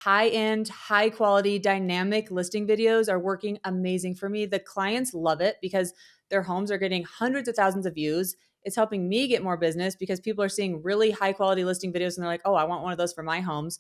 high-end, high-quality, dynamic listing videos are working amazing for me. The clients love it because their homes are getting hundreds of thousands of views. It's helping me get more business because people are seeing really high-quality listing videos and they're like, oh, I want one of those for my homes.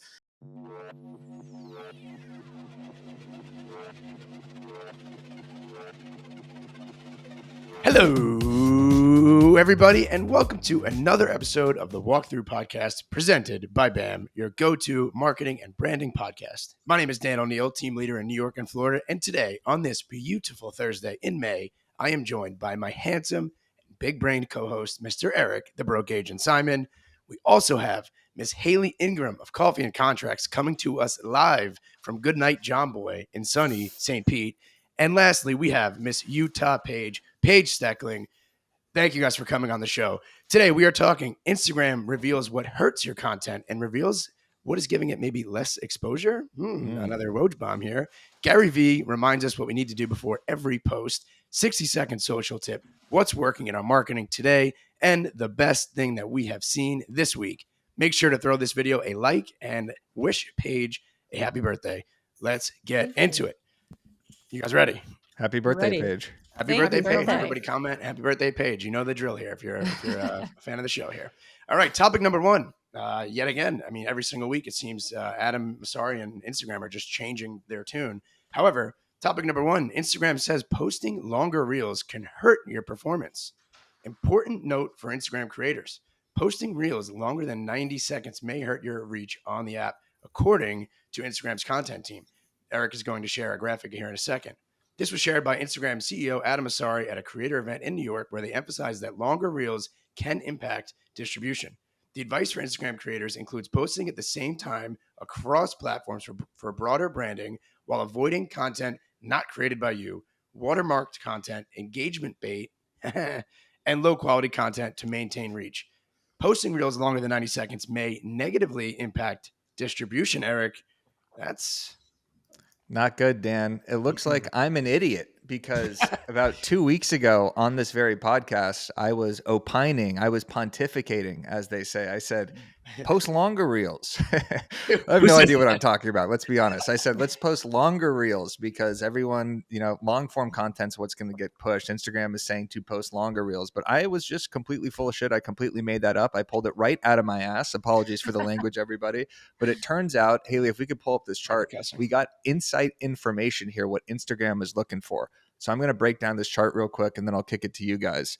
Hello, everybody, and welcome to another episode of the Walkthrough Podcast presented by BAM, your go-to marketing and branding podcast. My name is Dan O'Neill, team leader in New York and Florida, and today, on this beautiful Thursday in May, I am joined by my handsome and big-brained co-host, Mr. Eric, the broke agent Simon. We also have Miss Haley Ingram of Coffee and Contracts coming to us live from Goodnight John Boy in sunny St. Pete. And lastly, we have Miss Utah Paige Steckling. Thank you guys for coming on the show. Today, we are talking Instagram reveals what hurts your content and reveals what is giving it maybe less exposure. Another Woj bomb here. Gary V reminds us what we need to do before every post. 60-second social tip. What's working in our marketing today and the best thing that we have seen this week. Make sure to throw this video a like and wish Paige a happy birthday. Let's get into it. You guys ready? Happy birthday, Paige. Happy birthday, Paige. Everybody comment happy birthday, Paige. You know the drill here if you're a fan of the show here. All right, topic number one. Yet again, I mean, every single week it seems Adam Mosseri and Instagram are just changing their tune. However, topic number one, Instagram says posting longer reels can hurt your performance. Important note for Instagram creators. Posting reels longer than 90 seconds may hurt your reach on the app, according to Instagram's content team. Eric is going to share a graphic here in a second. This was shared by Instagram CEO Adam Mosseri at a creator event in New York where they emphasized that longer reels can impact distribution. The advice for Instagram creators includes posting at the same time across platforms for broader branding while avoiding content not created by you, watermarked content, engagement bait, and low-quality content to maintain reach. Posting reels longer than 90 seconds may negatively impact distribution, Eric. That's not good, Dan. It looks like I'm an idiot because about 2 weeks ago on this very podcast, I was opining, I was pontificating, as they say. I said, post longer reels. I have no idea what I'm talking about. Let's be honest. I said, let's post longer reels because everyone, long form content's what's going to get pushed. Instagram is saying to post longer reels, but I was just completely full of shit. I completely made that up. I pulled it right out of my ass. Apologies for the language, everybody. But it turns out, Haley, if we could pull up this chart, we got insight information here, what Instagram is looking for. So I'm going to break down this chart real quick and then I'll kick it to you guys.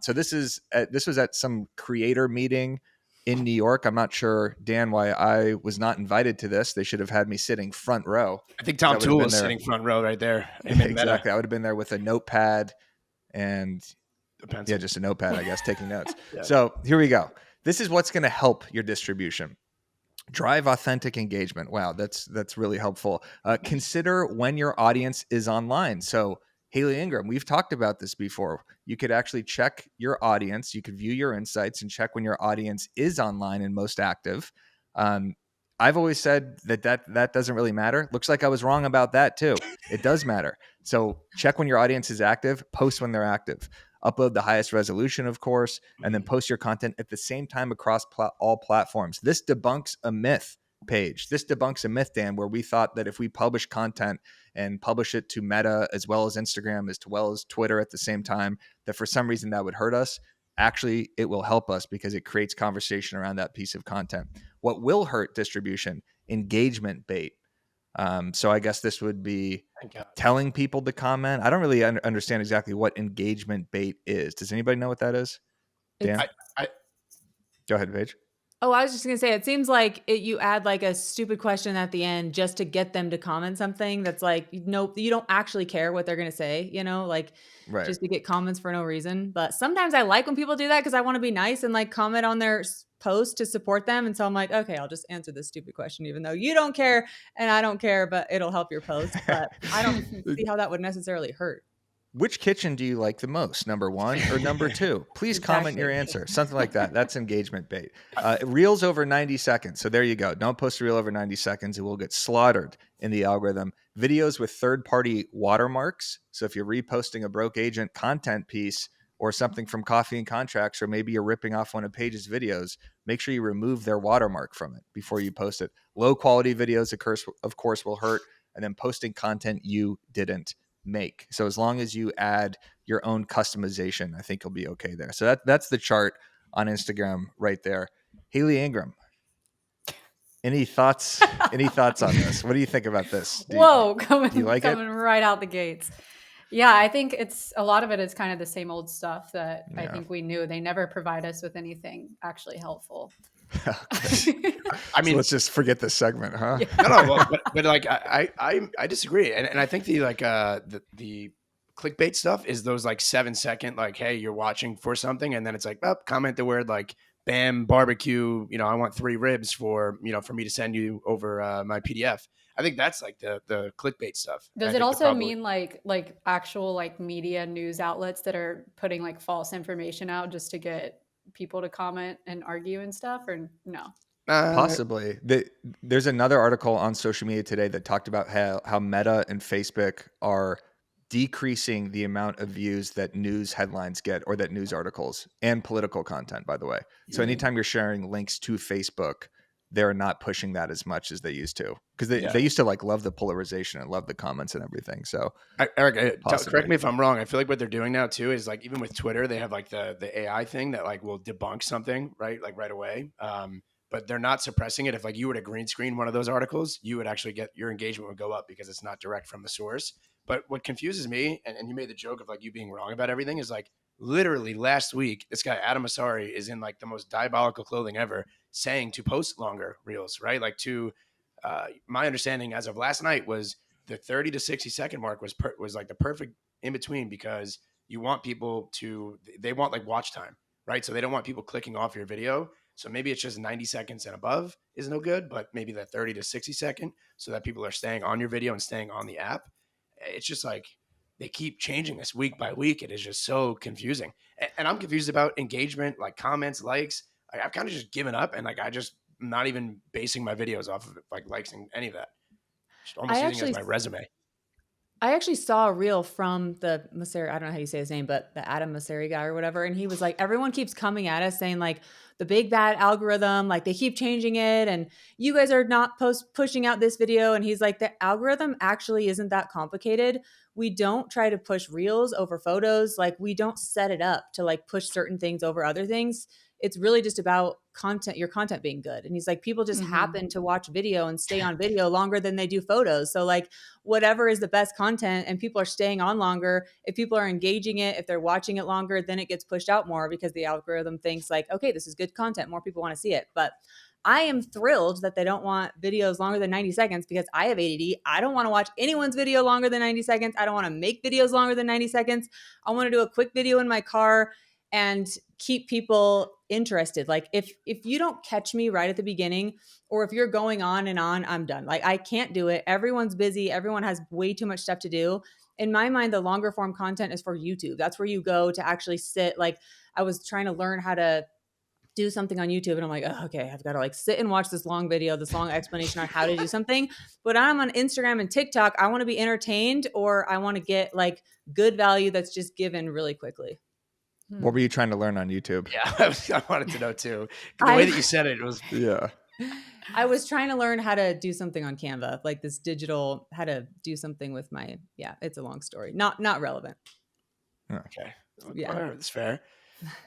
So this was at some creator meeting in New York. I'm not sure, Dan, why I was not invited to this. They should have had me sitting front row. I think Tom Toole was sitting front row right there. Exactly. I would have been there with a notepad and just a notepad, I guess, taking notes. Yeah. So here we go. This is what's going to help your distribution. Drive authentic engagement. Wow, that's really helpful. Consider when your audience is online. So Haley Ingram, we've talked about this before. You could actually check your audience. You could view your insights and check when your audience is online and most active. I've always said that doesn't really matter. Looks like I was wrong about that too. It does matter. So check when your audience is active, post when they're active. Upload the highest resolution, of course, and then post your content at the same time across all platforms. This debunks a myth, Paige. This debunks a myth, Dan, where we thought that if we publish content and publish it to Meta as well as Instagram as well as Twitter at the same time, that for some reason that would hurt us. Actually, it will help us because it creates conversation around that piece of content. What will hurt distribution? Engagement bait. So I guess this would be telling people to comment. I don't really understand exactly what engagement bait is. Does anybody know what that is? Dan? Go ahead, Paige. Oh, I was just going to say, it seems like you add like a stupid question at the end just to get them to comment something that's like, nope, you don't actually care what they're going to say, right. Just to get comments for no reason. But sometimes I like when people do that because I want to be nice and like comment on their post to support them. And so I'm like, okay, I'll just answer this stupid question, even though you don't care and I don't care, but it'll help your post. But I don't see how that would necessarily hurt. Which kitchen do you like the most, number one or number two? Please comment your answer. Something like that. That's engagement bait. Reels over 90 seconds. So there you go. Don't post a reel over 90 seconds. It will get slaughtered in the algorithm. Videos with third-party watermarks. So if you're reposting a broke agent content piece or something from Coffee and Contracts, or maybe you're ripping off one of Paige's videos, make sure you remove their watermark from it before you post it. Low quality videos, of course, will hurt, and then posting content you didn't make. So as long as you add your own customization, I think you'll be okay there. So that's the chart on Instagram right there. Haley Ingram, any thoughts on this? What do you think about this? Do you like it? Coming right out the gates. Yeah, I think a lot of it is kind of the same old stuff that I think we knew. They never provide us with anything actually helpful. I mean, so let's just forget this segment, huh? Yeah. No, but like I disagree, and I think the clickbait stuff is those like 7-second like, hey, you're watching for something, and then it's like, oh, comment the word like Bam barbecue, I want 3 ribs for me to send you over my PDF. I think that's like the clickbait stuff. Does it also mean like actual like media news outlets that are putting like false information out just to get people to comment and argue and stuff, or no? Possibly. There's another article on social media today that talked about how Meta and Facebook are decreasing the amount of views that news headlines get, or that news articles, and political content, by the way. So anytime you're sharing links to Facebook, they're not pushing that as much as they used to, because they used to like love the polarization and love the comments and everything. So Eric, correct me if I'm wrong. I feel like what they're doing now too is like, even with Twitter, they have like the AI thing that like will debunk something right away. But they're not suppressing it. If like you were to green screen one of those articles, you would actually get your engagement would go up because it's not direct from the source. But what confuses me, and you made the joke of like you being wrong about everything, is like literally last week, this guy, Adam Asari, is in like the most diabolical clothing ever, saying to post longer reels, right? Like my understanding as of last night was the 30 to 60 second mark was like the perfect in between, because you want people they want like watch time, right? So they don't want people clicking off your video. So maybe it's just 90 seconds and above is no good, but maybe that 30 to 60 second, so that people are staying on your video and staying on the app. It's just like they keep changing this week by week. It is just so confusing. And I'm confused about engagement, like comments, likes. I've kind of just given up, and like I'm not even basing my videos off of like likes and any of that. Just almost using it as my resume. I actually saw a reel from the Mosseri, I don't know how you say his name, but the Adam Mosseri guy or whatever. And he was like, everyone keeps coming at us saying like the big bad algorithm, like they keep changing it, and you guys are not pushing out this video. And he's like, the algorithm actually isn't that complicated. We don't try to push reels over photos. Like we don't set it up to like push certain things over other things. It's really just about your content being good. And he's like, people just happen to watch video and stay on video longer than they do photos. So like whatever is the best content, and people are staying on longer. If people are engaging it, if they're watching it longer, then it gets pushed out more because the algorithm thinks like, okay, this is good content. More people want to see it. But I am thrilled that they don't want videos longer than 90 seconds because I have ADD. I don't want to watch anyone's video longer than 90 seconds. I don't want to make videos longer than 90 seconds. I want to do a quick video in my car and keep people interested. Like if you don't catch me right at the beginning, or if you're going on and on, I'm done. Like I can't do it. Everyone's busy. Everyone has way too much stuff to do. In my mind, the longer form content is for YouTube. That's where you go to actually sit. Like I was trying to learn how to do something on YouTube, and I'm like, oh, okay, I've got to like sit and watch this long video, this long explanation on how to do something. But I'm on Instagram and TikTok. I want to be entertained, or I want to get like good value that's just given really quickly. What were you trying to learn on YouTube? Yeah, I wanted to know too. The way that you said it was I was trying to learn how to do something on Canva, like this digital, how to do something with my, it's a long story. Not relevant. Okay. Yeah. That's fair.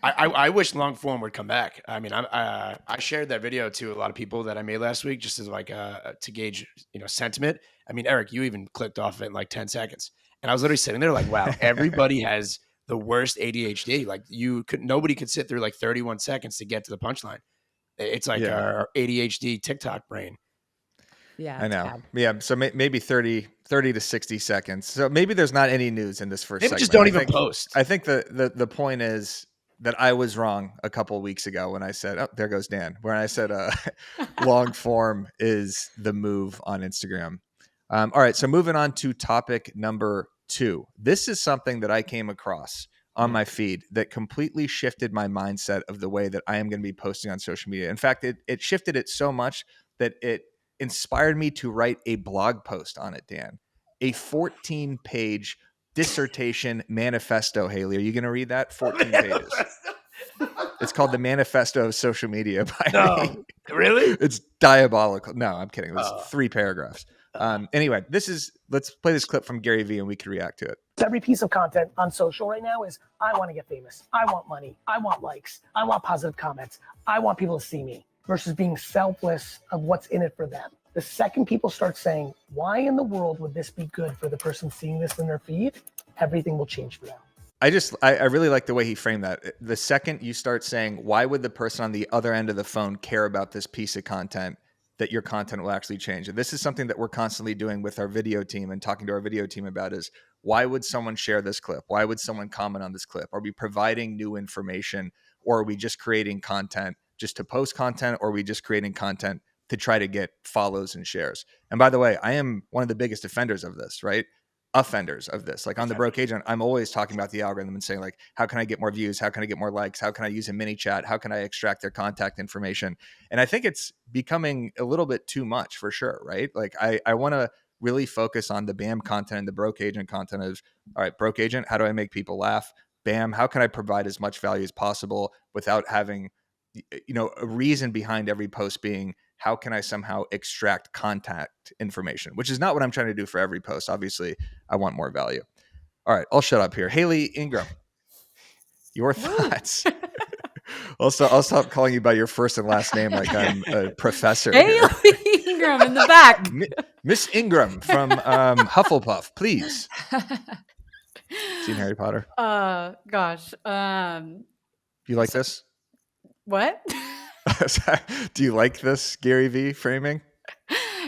I wish long form would come back. I mean, I shared that video to a lot of people that I made last week, just as like to gauge, sentiment. I mean, Eric, you even clicked off of it in like 10 seconds. And I was literally sitting there like, wow, everybody has the worst ADHD. Like nobody could sit through like 31 seconds to get to the punchline. It's like our ADHD TikTok brain. Yeah, I know. Bad. Yeah, so maybe 30 to 60 seconds. So maybe there's not any news in this first segment. Just don't even post. I think the point is that I was wrong a couple of weeks ago when I said, oh, there goes Dan, when I said long form is the move on Instagram. All right, so moving on to topic number 2. This is something that I came across on my feed that completely shifted my mindset of the way that I am going to be posting on social media. In fact, it shifted it so much that it inspired me to write a blog post on it, Dan. A 14-page dissertation manifesto, Haley. Are you going to read that? 14 pages. It's called The Manifesto of Social Media by me. Really? It's diabolical. No, I'm kidding. It was 3 paragraphs. Anyway, let's play this clip from Gary Vee and we can react to it. Every piece of content on social right now is, I want to get famous. I want money. I want likes. I want positive comments. I want people to see me, versus being selfless of what's in it for them. The second people start saying, why in the world would this be good for the person seeing this in their feed? Everything will change for them. I really like the way he framed that. The second you start saying, why would the person on the other end of the phone care about this piece of content, that your content will actually change. And this is something that we're constantly doing with our video team and talking to our video team about is, why would someone share this clip? Why would someone comment on this clip? Are we providing new information, or are we just creating content just to post content, or are we just creating content to try to get follows and shares? And by the way, I am one of the biggest offenders of this, right? Offenders of this. Like on the Broke Agent, I'm always talking about the algorithm and saying like, how can I get more views? How can I get more likes? How can I use a mini chat? How can I extract their contact information? And I think it's becoming a little bit too much for sure, right? Like I want to really focus on the BAM content and the Broke Agent content of, all right, Broke Agent, how do I make people laugh? BAM, how can I provide as much value as possible without having, a reason behind every post being, how can I somehow extract contact information, which is not what I'm trying to do for every post. Obviously, I want more value. All right, I'll shut up here. Haley Ingram, your thoughts. I'll stop calling you by your first and last name like I'm a professor. Haley Ingram in the back. Miss Ingram from Hufflepuff, please. Seen Harry Potter? Gosh. You like this? What? Do you like this Gary Vee framing?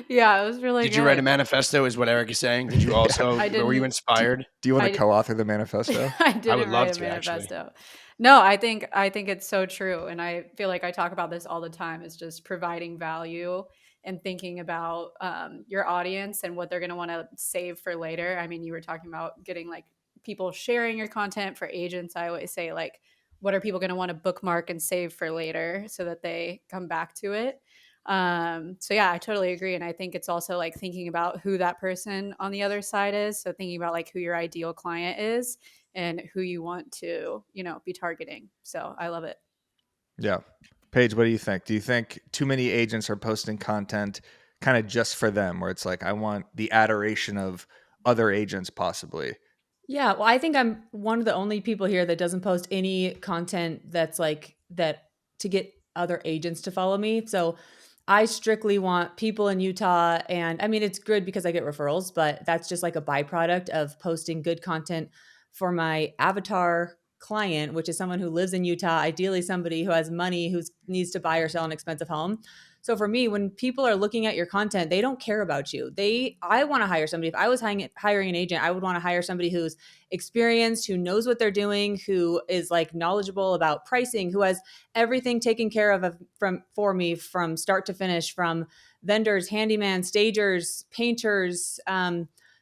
Yeah, it was really good. Did you write a manifesto is what Eric is saying? Did you also, were you inspired? Do you want to co-author the manifesto? I didn't write a manifesto. Actually. No, I think it's so true. And I feel like I talk about this all the time. It's just providing value and thinking about your audience and what they're going to want to save for later. I mean, you were talking about getting like people sharing your content. For agents, I always say like, what are people going to want to bookmark and save for later so that they come back to it? So yeah, I totally agree. And I think it's also like thinking about who that person on the other side is. So thinking about like who your ideal client is and who you want to, be targeting. So I love it. Yeah. Paige, what do you think? Do you think too many agents are posting content kind of just for them, where it's like, I want the adoration of other agents possibly? Yeah, well, I think I'm one of the only people here that doesn't post any content that's like that to get other agents to follow me. So I strictly want people in Utah. And I mean, it's good because I get referrals, but that's just like a byproduct of posting good content for my avatar client, which is someone who lives in Utah, ideally somebody who has money, who needs to buy or sell an expensive home. So for me, when people are looking at your content, they don't care about you. I want to hire somebody. If I was hiring an agent, I would want to hire somebody who's experienced, who knows what they're doing, who is like knowledgeable about pricing, who has everything taken care of for me from start to finish, from vendors, handyman, stagers, painters,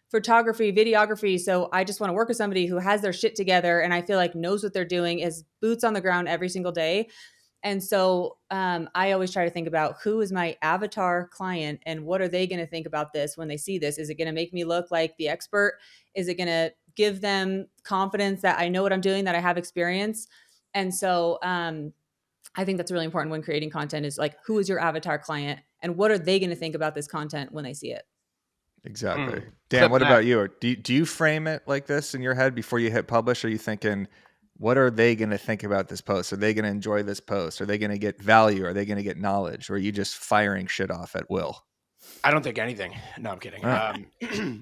photography, videography. So I just want to work with somebody who has their shit together and I feel like knows what they're doing, is boots on the ground every single day. And so I always try to think about who is my avatar client and what are they going to think about this when they see this? Is it going to make me look like the expert? Is it going to give them confidence that I know what I'm doing, that I have experience? And so I think that's really important when creating content is like, who is your avatar client and what are they going to think about this content when they see it? Exactly. Dan, what about you? Do you frame it like this in your head before you hit publish? Or are you thinking, what are they going to think about this post? Are they going to enjoy this post? Are they going to get value? Are they going to get knowledge? Or are you just firing shit off at will? I don't think anything. No, I'm kidding.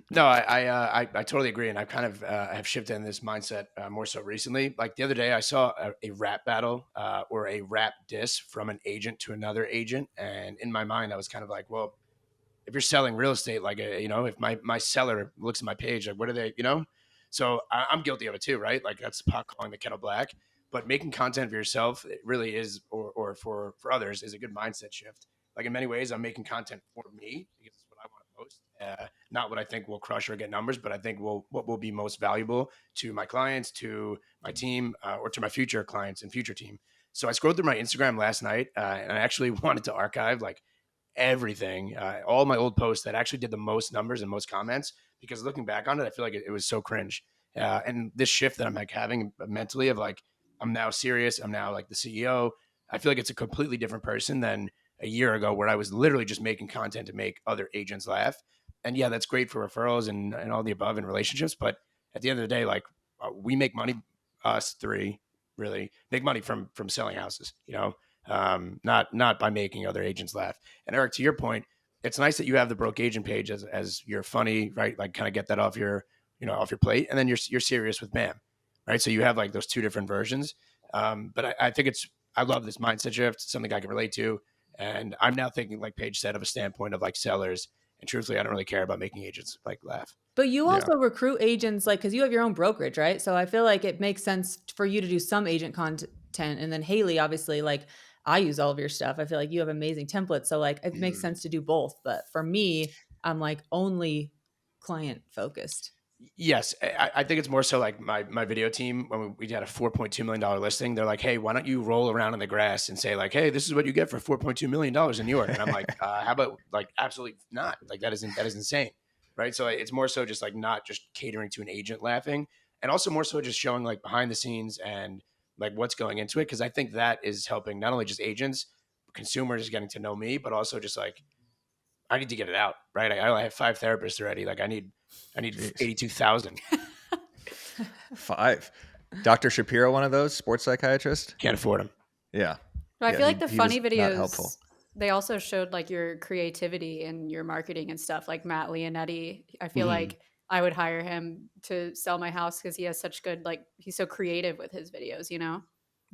No, I totally agree. And I kind of have shifted in this mindset more so recently. Like the other day, I saw a rap battle or a rap diss from an agent to another agent. And in my mind, I was kind of like, well, if you're selling real estate, like, if my seller looks at my page, like, what are they, So I'm guilty of it too, right? Like that's pot calling the kettle black. But making content for yourself, it really is, or for others, is a good mindset shift. Like in many ways, I'm making content for me because it's what I want to post. Not what I think will crush or get numbers, but I think what will be most valuable to my clients, to my team, or to my future clients and future team. So I scrolled through my Instagram last night, and I actually wanted to archive like everything, all my old posts that actually did the most numbers and most comments, because looking back on it, I feel like it was so cringe. And this shift that I'm like having mentally of like, I'm now serious. I'm now like the CEO. I feel like it's a completely different person than a year ago where I was literally just making content to make other agents laugh. And yeah, that's great for referrals and all the above in relationships. But at the end of the day, like we make money, us three really make money from selling houses, not by making other agents laugh. And Eric, to your point, it's nice that you have the broke agent page as you're funny, right? Like kind of get that off your, off your plate. And then you're serious with BAM, right? So you have like those two different versions. But I think I love this mindset shift, something I can relate to. And I'm now thinking, like Paige said, of a standpoint of like sellers. And truthfully, I don't really care about making agents like laugh. But you also recruit agents, like, because you have your own brokerage, right? So I feel like it makes sense for you to do some agent content. And then Haley, obviously, like, I use all of your stuff. I feel like you have amazing templates. So like, it makes sense to do both. But for me, I'm like only client focused. Yes, I think it's more so like my video team, when we had a $4.2 million listing, they're like, hey, why don't you roll around in the grass and say like, hey, this is what you get for $4.2 million in New York. And I'm like, how about like, absolutely not. Like that is insane. Right. So it's more so just like not just catering to an agent laughing, and also more so just showing like behind the scenes and like what's going into it. Cause I think that is helping not only just agents, consumers getting to know me, but also just like, I need to get it out. Right. I have 5 therapists already. Like I need 82,000. 5. Dr. Shapiro, one of those sports psychiatrist? Can't afford him. Yeah. But I feel like the funny videos, helpful. They also showed like your creativity and your marketing and stuff. Like Matt Leonetti, I feel like I would hire him to sell my house because he has such good, like, he's so creative with his videos,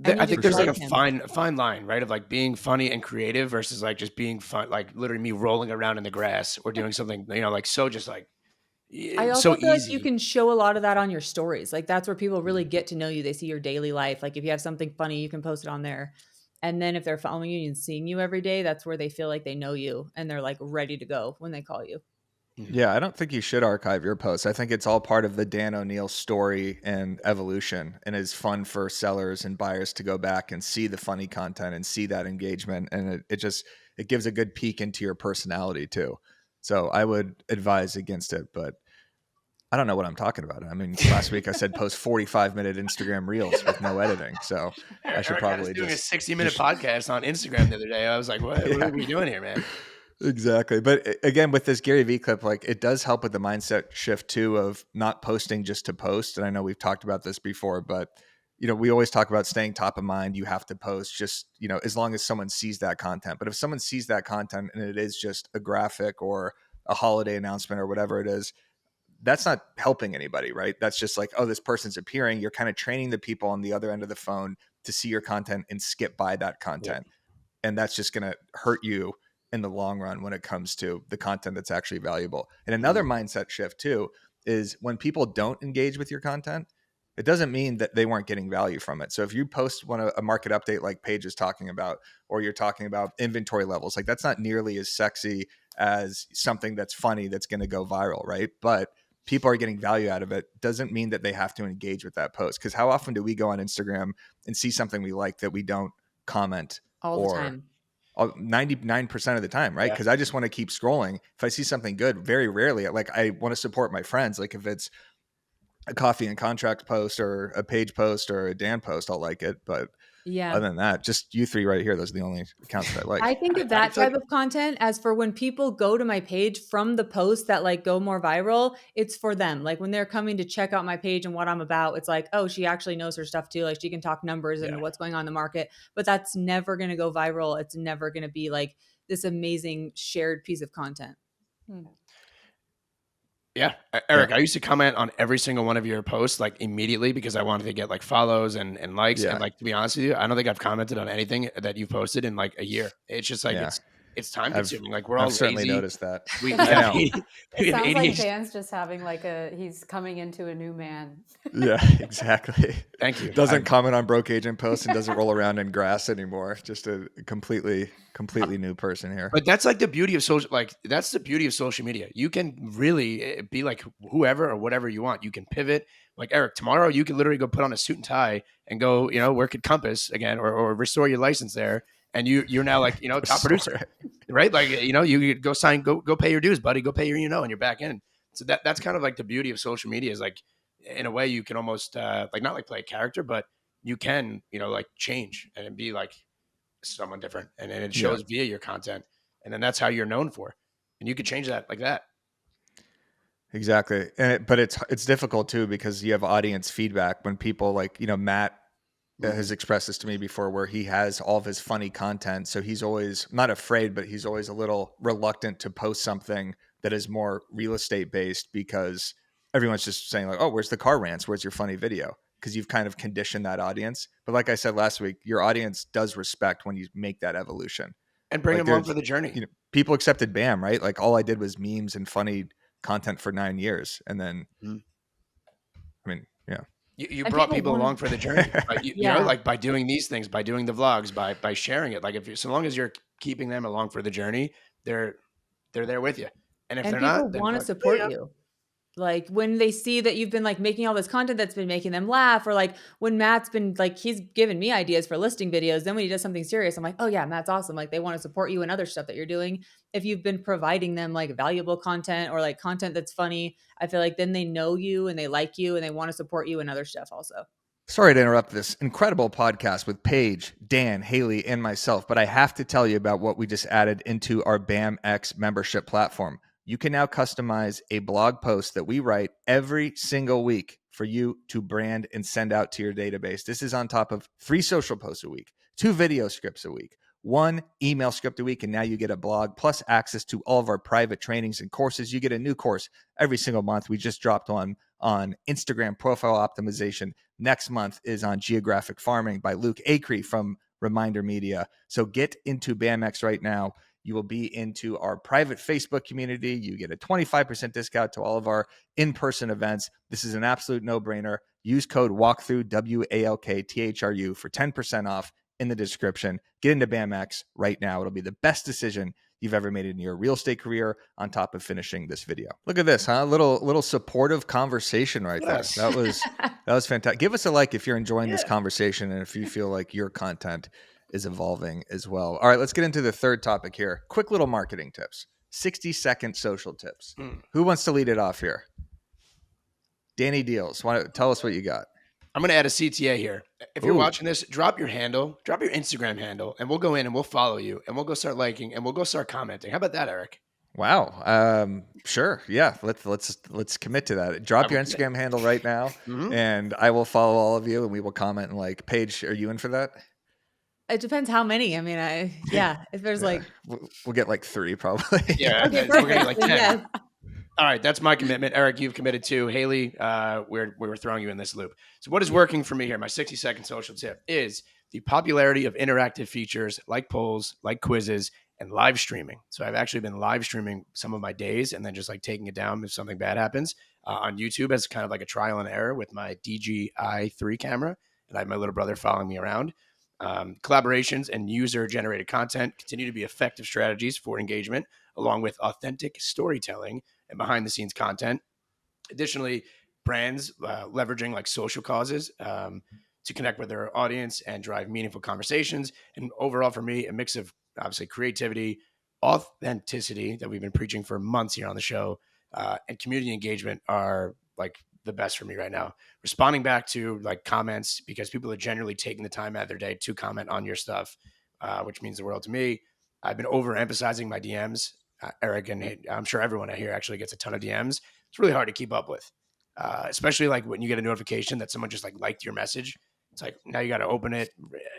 I think there's like a fine line, right? Of like being funny and creative versus like just being fun, like literally me rolling around in the grass or doing something, like so just like I also so feel easy. like you can show a lot of that on your stories. Like that's where people really get to know you. They see your daily life. Like if you have something funny, you can post it on there. And then if they're following you and seeing you every day, that's where they feel like they know you and they're like ready to go when they call you. Yeah, I don't think you should archive your posts. I think it's all part of the Dan O'Neill story and evolution, and it's fun for sellers and buyers to go back and see the funny content and see that engagement. And it gives a good peek into your personality too. So I would advise against it, but I don't know what I'm talking about. I mean, last week I said post 45-minute Instagram reels with no editing. So I should probably doing a 60-minute podcast on Instagram the other day. I was like, what are we doing here, man? Exactly. But again, with this Gary Vee clip, like it does help with the mindset shift too of not posting just to post. And I know we've talked about this before, but we always talk about staying top of mind. You have to post just, as long as someone sees that content. But if someone sees that content and it is just a graphic or a holiday announcement or whatever it is, that's not helping anybody, right? That's just like, oh, this person's appearing. You're kind of training the people on the other end of the phone to see your content and skip by that content. Yeah. And that's just going to hurt you in the long run when it comes to the content that's actually valuable. And another mindset shift too is when people don't engage with your content, it doesn't mean that they weren't getting value from it. So if you post a market update like Paige is talking about, or you're talking about inventory levels, like that's not nearly as sexy as something that's funny that's going to go viral, right? But people are getting value out of it. Doesn't mean that they have to engage with that post. Because how often do we go on Instagram and see something we like that we don't comment all the time? 99% of the time, right? Because I just want to keep scrolling. If I see something good, very rarely, like I want to support my friends. Like if it's a coffee and contract post or a Page post or a Dan post, I'll like it. But other than that, just you three right here, those are the only accounts that I like. I think of that type of content as for when people go to my page from the posts that like go more viral, it's for them. Like when they're coming to check out my page and what I'm about, it's like, oh, she actually knows her stuff too. Like she can talk numbers and what's going on in the market, but that's never going to go viral. It's never going to be like this amazing shared piece of content. Yeah. Eric, I used to comment on every single one of your posts like immediately because I wanted to get like follows and likes. And like, to be honest with you, I don't think I've commented on anything that you've posted in like a year. It's just like, it's time consuming. Like we're all certainly lazy. Noticed that. We have it sounds like Dan's just having like he's coming into a new man. Yeah, exactly. Thank you. Doesn't comment on broke agent posts and doesn't roll around in grass anymore. Just a completely new person here. But that's like the beauty of that's the beauty of social media. You can really be like whoever or whatever you want. You can pivot. Like Eric, tomorrow you can literally go put on a suit and tie and go, work at Compass again or restore your license there. And you're now like, top producer, right? Like, you go sign, go pay your dues, buddy, go pay your, and you're back in. So that's kind of like the beauty of social media is like, in a way you can almost like not like play a character, but you can, like change and be like someone different, and it shows via your content, and then that's how you're known for, and you could change that like that. Exactly. But it's difficult too, because you have audience feedback when people like, Matt has expressed this to me before, where he has all of his funny content. So he's always not afraid, but he's always a little reluctant to post something that is more real estate based, because everyone's just saying like, oh, where's the car rants? Where's your funny video? Because you've kind of conditioned that audience. But like I said last week, your audience does respect when you make that evolution. And bring them along for the journey. People accepted BAM, right? Like all I did was memes and funny content for 9 years. And then, I mean, yeah. You brought people along for the journey. Like by doing these things, by doing the vlogs, by sharing it. Like so long as you're keeping them along for the journey, they're there with you. And if they're not, people want to support you. Like when they see that you've been like making all this content that's been making them laugh, or like when Matt's been like, he's given me ideas for listing videos. Then when he does something serious, I'm like, oh yeah, Matt's awesome. Like they want to support you in other stuff that you're doing. If you've been providing them like valuable content or like content that's funny, I feel like then they know you and they like you and they want to support you in other stuff also. Sorry to interrupt this incredible podcast with Paige, Dan, Haley, and myself, but I have to tell you about what we just added into our BAMX membership platform. You can now customize a blog post that we write every single week for you to brand and send out to your database. This is on top of 3 social posts a week, 2 video scripts a week, 1 email script a week, and now you get a blog plus access to all of our private trainings and courses. You get a new course every single month. We just dropped on Instagram profile optimization. Next month is on geographic farming by Luke Acree from Reminder Media. So get into BAMX right now. You will be into our private Facebook community. You get a 25% discount to all of our in-person events. This is an absolute no-brainer. Use code WALKTHROUGH, WALKTHRU, for 10% off in the description. Get into BAMX right now. It'll be the best decision you've ever made in your real estate career, on top of finishing this video. Look at this, huh? Little supportive conversation right there. That was fantastic. Give us a like if you're enjoying this conversation and if you feel like your content is evolving as well. All right, let's get into the third topic here. Quick little marketing tips. 60-second social tips. Who wants to lead it off here? Danny Deals. Tell us what you got. I'm going to add a CTA here. If you're watching this, drop your Instagram handle, and we'll go in and we'll follow you, and we'll go start liking, and we'll go start commenting. How about that, Eric? Wow. Sure. Yeah. Let's commit to that. Drop your Instagram handle right now, and I will follow all of you, and we will comment and like. Paige, are you in for that? It depends how many. I mean, if there's like, we'll get like 3 probably. Yeah. Okay, we're getting like 10. Yeah. All right, that's my commitment. Eric, you've committed to. Haley, we're throwing you in this loop. So what is working for me here, my 60-second social tip, is the popularity of interactive features like polls, like quizzes, and live streaming. So I've actually been live streaming some of my days and then just like taking it down if something bad happens on YouTube as kind of like a trial and error with my DJI-3 camera. And I have my little brother following me around. Collaborations and user-generated content continue to be effective strategies for engagement, along with authentic storytelling and behind-the-scenes content. Additionally, brands leveraging like social causes to connect with their audience and drive meaningful conversations. And overall, for me, a mix of obviously creativity, authenticity that we've been preaching for months here on the show, and community engagement are like the best for me right now. Responding back to like comments, because people are generally taking the time out of their day to comment on your stuff, which means the world to me. I've been overemphasizing my DMs. Eric, and I'm sure everyone out here actually gets a ton of DMs. It's really hard to keep up with, especially like when you get a notification that someone just like liked your message. It's like, now you got to open it,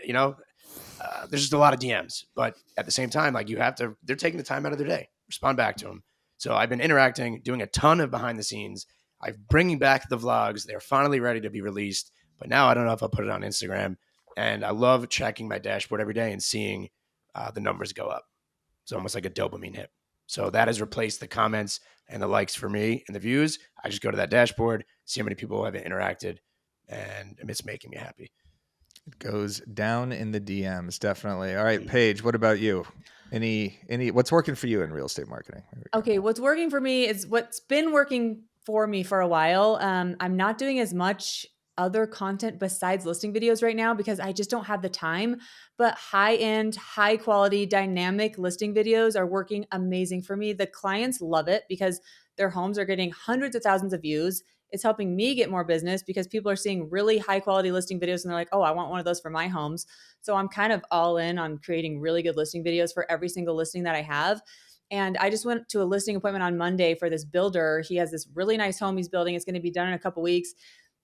there's just a lot of DMs, but at the same time, like they're taking the time out of their day, respond back to them. So I've been interacting, doing a ton of behind the scenes. I'm bringing back the vlogs. They're finally ready to be released, but now I don't know if I'll put it on Instagram. And I love checking my dashboard every day and seeing the numbers go up. It's almost like a dopamine hit. So that has replaced the comments and the likes for me and the views. I just go to that dashboard, see how many people have interacted, and it's making me happy. It goes down in the DMs, definitely. All right, Paige, what about you? What's working for you in real estate marketing? Okay, what's working for me is what's been working for me for a while. I'm not doing as much other content besides listing videos right now because I just don't have the time, but high-end, high-quality, dynamic listing videos are working amazing for me. The clients love it because their homes are getting hundreds of thousands of views. it's helping me get more business because people are seeing really high quality listing videos and they're like, oh, I want one of those for my homes. So I'm kind of all in on creating really good listing videos for every single listing that I have. And I just went to a listing appointment on Monday for this builder. He has this really nice home he's building. It's going to be done in a couple weeks.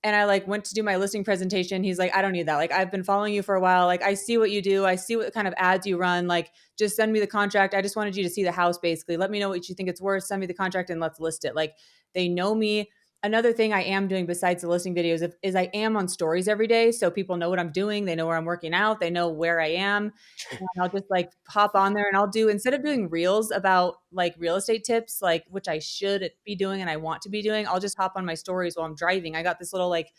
And I like went to do my listing presentation. He's like, I don't need that. Like, I've been following you for a while. Like, I see what you do. I see what kind of ads you run. Like, just send me the contract. I just wanted you to see the house, basically. Let me know what you think it's worth. Send me the contract and let's list it. Like, they know me. Another thing I am doing besides the listing videos is I am on stories every day. So people know what I'm doing. They know where I'm working out. They know where I am. And I'll just like hop on there and I'll do, instead of doing reels about like real estate tips, like which I should be doing and I want to be doing, I'll just hop on my stories while I'm driving. I got this little like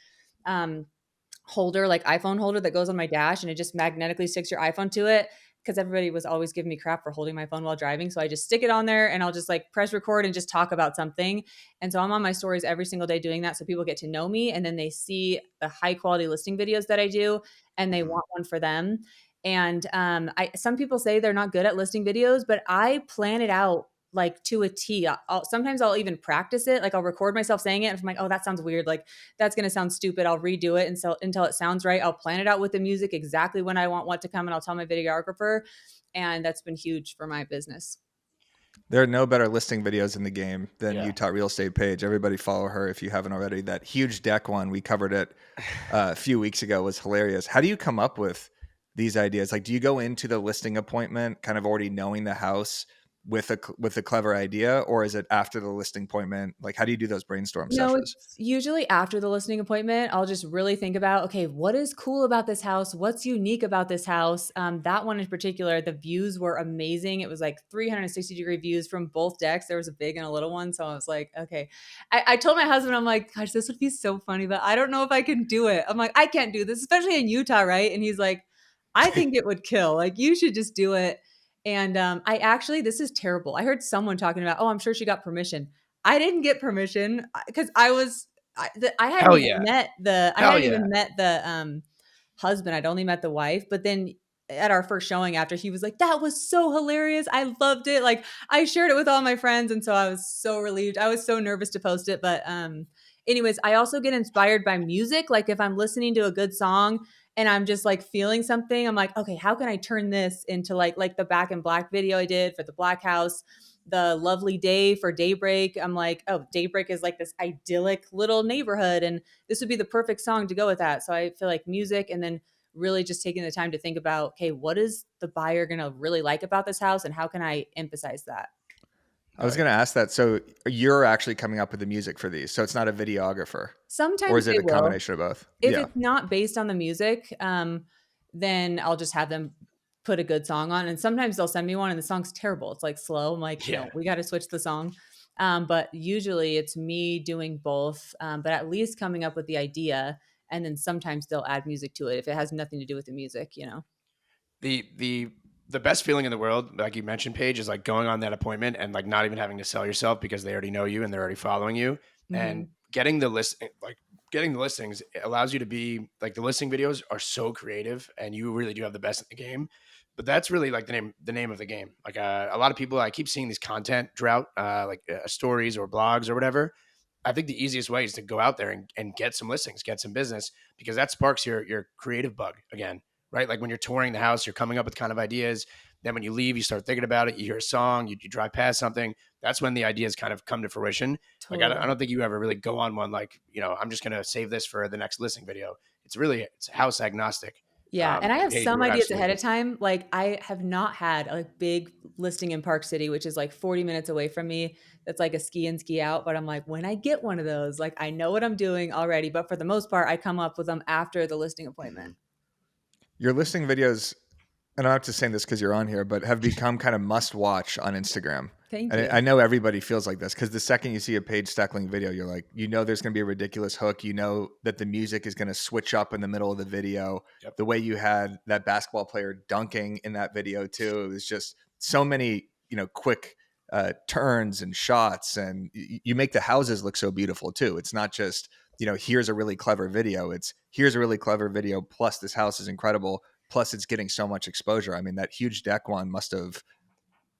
holder, like iPhone holder that goes on my dash and it just magnetically sticks your iPhone to it. Because everybody was always giving me crap for holding my phone while driving. So I just stick it on there and I'll just like press record and just talk about something. And so I'm on my stories every single day doing that. So people get to know me and then they see the high quality listing videos that I do and they want one for them. And some people say they're not good at listing videos, but I plan it out like to a T. Sometimes I'll even practice it. Like I'll record myself saying it. And if I'm like, oh, that sounds weird. Like that's going to sound stupid. I'll redo it until it sounds right. I'll plan it out with the music exactly when I want what to come. And I'll tell my videographer. And that's been huge for my business. There are no better listing videos in the game than Utah Real Estate Page. Everybody follow her if you haven't already. That huge deck one, we covered it a few weeks ago, was hilarious. How do you come up with these ideas? Like, do you go into the listing appointment kind of already knowing the house with a clever idea, or is it after the listing appointment? Like, how do you do those brainstorm sessions? It's usually after the listing appointment. I'll just really think about, okay, what is cool about this house? What's unique about this house? That one in particular, the views were amazing. It was like 360-degree views from both decks. There was a big and a little one. So I was like, okay. I told my husband, I'm like, gosh, this would be so funny, but I don't know if I can do it. I'm like, I can't do this, especially in Utah, right? And he's like, I think it would kill. Like, you should just do it. And this is terrible. I heard someone talking about, oh, I'm sure she got permission. I didn't get permission because I hadn't even met the husband. I'd only met the wife. But then at our first showing after, he was like, that was so hilarious. I loved it. Like I shared it with all my friends. And so I was so relieved. I was so nervous to post it. But anyways, I also get inspired by music. Like if I'm listening to a good song and I'm just like feeling something, I'm like, okay, how can I turn this into like the Back in Black video I did for the Black House, the Lovely Day for Daybreak. I'm like, oh, Daybreak is like this idyllic little neighborhood and this would be the perfect song to go with that. So I feel like music, and then really just taking the time to think about, okay, what is the buyer going to really like about this house and how can I emphasize that? I was going to ask that. So you're actually coming up with the music for these. So it's not a videographer. Sometimes, or is it a combination of both? If it's not based on the music, then I'll just have them put a good song on. And sometimes they'll send me one and the song's terrible. It's like slow. I'm like, no, we got to switch the song. But usually it's me doing both, but at least coming up with the idea. And then sometimes they'll add music to it if it has nothing to do with the music, you know. The best feeling in the world, like you mentioned, Paige, is like going on that appointment and like not even having to sell yourself because they already know you and they're already following you. Mm-hmm. And getting the listings, it allows you to be like, the listing videos are so creative and you really do have the best in the game. But that's really like the name of the game. Like a lot of people, I keep seeing these content drought, stories or blogs or whatever. I think the easiest way is to go out there and get some listings, get some business, because that sparks your creative bug again. Right? Like when you're touring the house, you're coming up with kind of ideas. Then when you leave, you start thinking about it. You hear a song, you drive past something. That's when the ideas kind of come to fruition. Totally. Like I don't think you ever really go on one like, I'm just going to save this for the next listing video. It's house agnostic. Yeah. And I have some ideas ahead of time. Like I have not had a big listing in Park City, which is like 40 minutes away from me. That's like a ski in, ski out. But I'm like, when I get one of those, like I know what I'm doing already. But for the most part, I come up with them after the listing appointment. Your listing videos, and I'm not just saying this because you're on here, but have become kind of must watch on Instagram. Thank you. I know everybody feels like this because the second you see a Paige Steckling video, you're like, there's going to be a ridiculous hook. You know that the music is going to switch up in the middle of the video. Yep. The way you had that basketball player dunking in that video too. It was just so many, quick turns and shots, and you make the houses look so beautiful too. It's not just, here's a really clever video. It's here's a really clever video. Plus this house is incredible. Plus it's getting so much exposure. I mean, that huge deck one must have